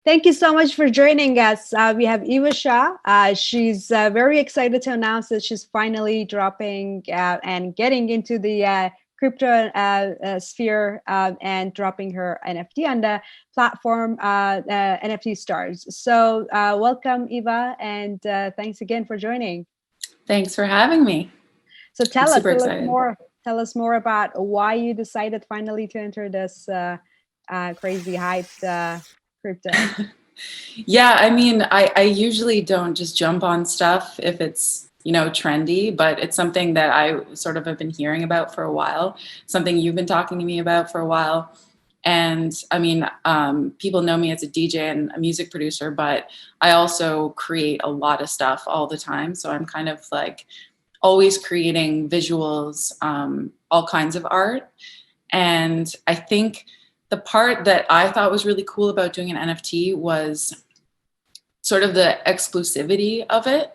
Thank you so much for joining us. We have Eva Shah. She's very excited to announce that she's finally dropping and getting into the crypto sphere and dropping her NFT on the platform NFT Stars. So, welcome, Eva, and thanks again for joining. Thanks for having me. So, I'm tell us, super tell us excited. more. Tell us more about why you decided finally to enter this crazy hyped crypto. Yeah, I mean, I usually don't just jump on stuff if it's, trendy, but it's something that I sort of have been hearing about for a while, something you've been talking to me about for a while. And I mean, people know me as a DJ and a music producer, but I also create a lot of stuff all the time. So I'm kind of like always creating visuals, all kinds of art. And I think the part that I thought was really cool about doing an NFT was sort of the exclusivity of it.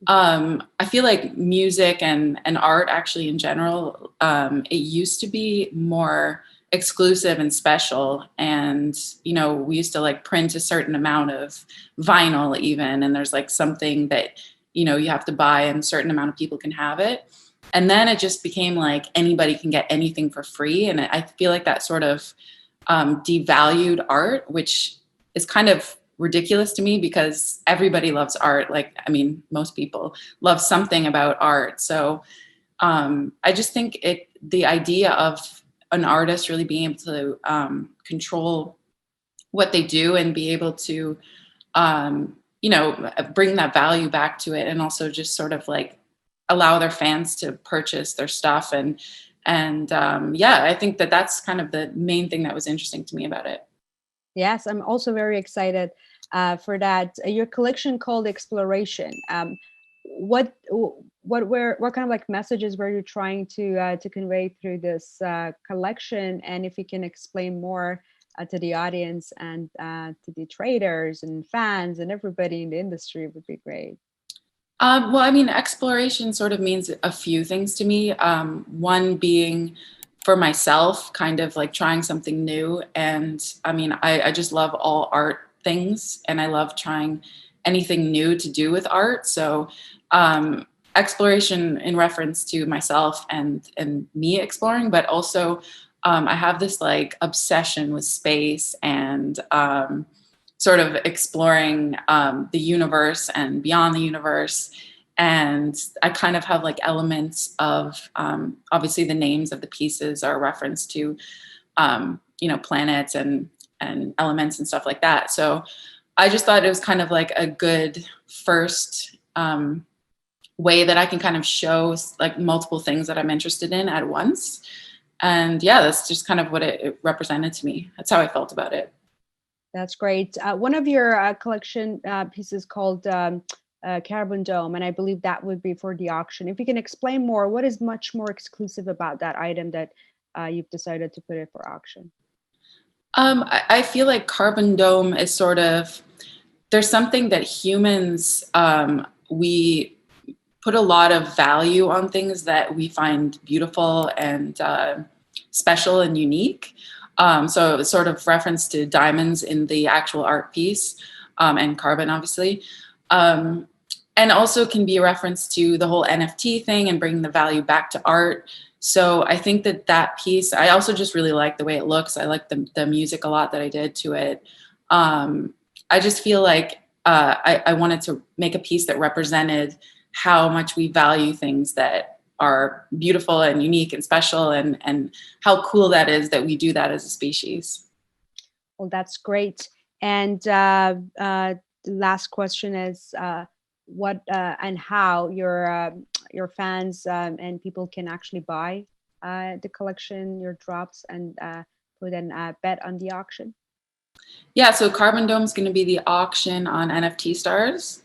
I feel like music and art actually in general, it used to be more exclusive and special. And, we used to like print a certain amount of vinyl even, and there's like something that, you have to buy and a certain amount of people can have it. And then it just became like anybody can get anything for free. And I feel like that sort of devalued art, which is kind of ridiculous to me because everybody loves art. Like, I mean, most people love something about art. So I just think the idea of an artist really being able to control what they do and be able to, bring that value back to it, and also just sort of like allow their fans to purchase their stuff. And yeah, I think that that's kind of the main thing that was interesting to me about it. Yes, I'm also very excited for that. Your collection called Exploration. What kind of like messages were you trying to convey through this collection? And if you can explain more to the audience and to the traders and fans and everybody in the industry, would be great. Well, I mean, exploration sort of means a few things to me. One being for myself, kind of like trying something new. And I mean, I just love all art things, and I love trying anything new to do with art. So, exploration in reference to myself and me exploring, but also I have this like obsession with space and sort of exploring the universe and beyond the universe. And I kind of have like elements of obviously the names of the pieces are a reference to planets and elements and stuff like that. So I just thought it was kind of like a good first way that I can kind of show like multiple things that I'm interested in at once. And yeah, that's just kind of what it represented to me. That's how I felt about it. That's great. One of your collection pieces called Carbon Dome, and I believe that would be for the auction. If you can explain more, what is much more exclusive about that item that you've decided to put it for auction? I feel like Carbon Dome is sort of, there's something that humans, we put a lot of value on things that we find beautiful and special and unique. So it was sort of reference to diamonds in the actual art piece, and carbon, obviously. And also can be a reference to the whole NFT thing and bringing the value back to art. So I think that piece, I also just really like the way it looks. I like the music a lot that I did to it. I just feel like I wanted to make a piece that represented how much we value things that are beautiful and unique and special, and how cool that is that we do that as a species. Well, that's great. And the last question is what and how your fans and people can actually buy the collection, your drops, and put an bet on the auction. Yeah, so Carbon Dome is going to be the auction on NFT Stars.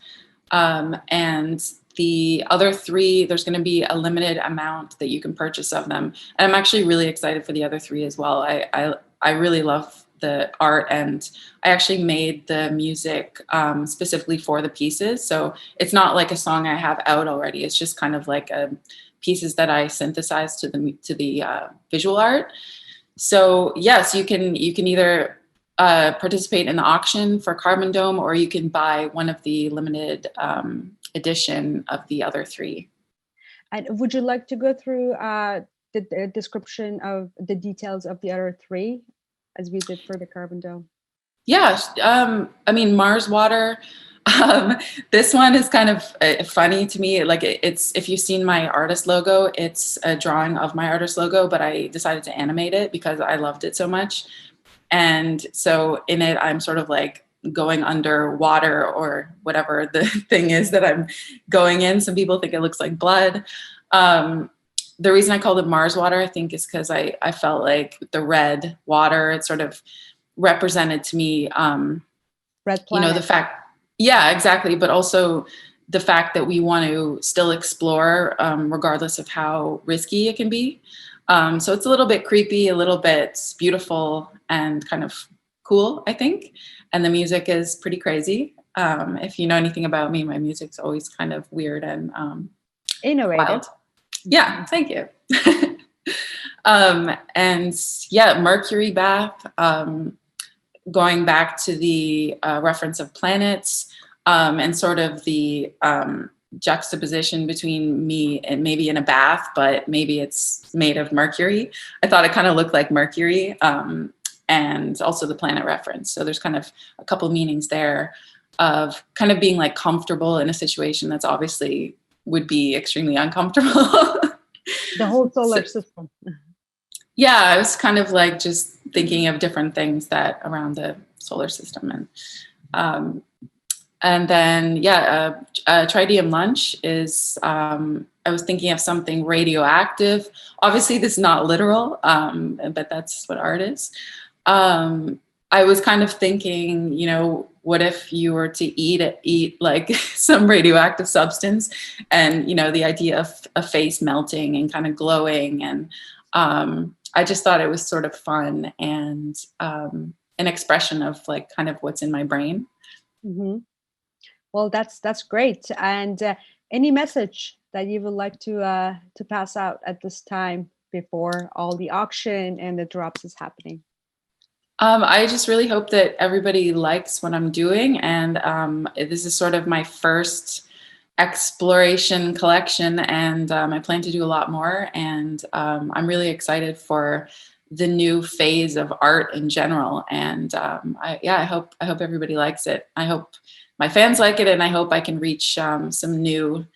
And the other three, there's going to be a limited amount that you can purchase of them. And I'm actually really excited for the other three as well. I really love the art, and I actually made the music specifically for the pieces. So it's not like a song I have out already. It's just kind of like pieces that I synthesized to the visual art. So yes, you can either participate in the auction for Carbon Dome, or you can buy one of the limited edition of the other 3. And would you like to go through the description of the details of the other 3 as we did for the Carbon Dome? Yeah, I mean, Mars Water. This one is kind of funny to me. Like it's, if you've seen my artist logo, it's a drawing of my artist logo, but I decided to animate it because I loved it so much. And so in it, I'm sort of like going under water or whatever the thing is that I'm going in. Some people think it looks like blood. The reason I called it Mars Water, I think, is because I felt like the red water, it sort of represented to me, Red planet. you know, the fact, yeah, exactly. But also the fact that we want to still explore, regardless of how risky it can be. So it's a little bit creepy, a little bit beautiful, and kind of cool, I think. And the music is pretty crazy. If you know anything about me, my music's always kind of weird and innovative. Wild. Yeah, thank you. And yeah, Mercury bath, going back to the reference of planets, and sort of the juxtaposition between me and maybe in a bath, but maybe it's made of mercury. I thought it kind of looked like Mercury, and also the planet reference. So there's kind of a couple meanings there of kind of being like comfortable in a situation that's obviously would be extremely uncomfortable. The whole solar system. Yeah, I was kind of like just thinking of different things that around the solar system. And then, yeah, Tritium Lunch is, I was thinking of something radioactive. Obviously, this is not literal, but that's what art is. I was kind of thinking, you know, what if you were to eat like some radioactive substance, and, you know, the idea of a face melting and kind of glowing. And I just thought it was sort of fun and an expression of like kind of what's in my brain. Mm-hmm. Well, that's great. And any message that you would like to pass out at this time before all the auction and the drops is happening? I just really hope that everybody likes what I'm doing, and this is sort of my first exploration collection, and I plan to do a lot more. And I'm really excited for the new phase of art in general. And I hope everybody likes it. I hope my fans like it, and I hope I can reach some new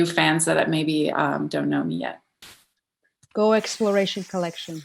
fans that maybe don't know me yet. Go Exploration Collection.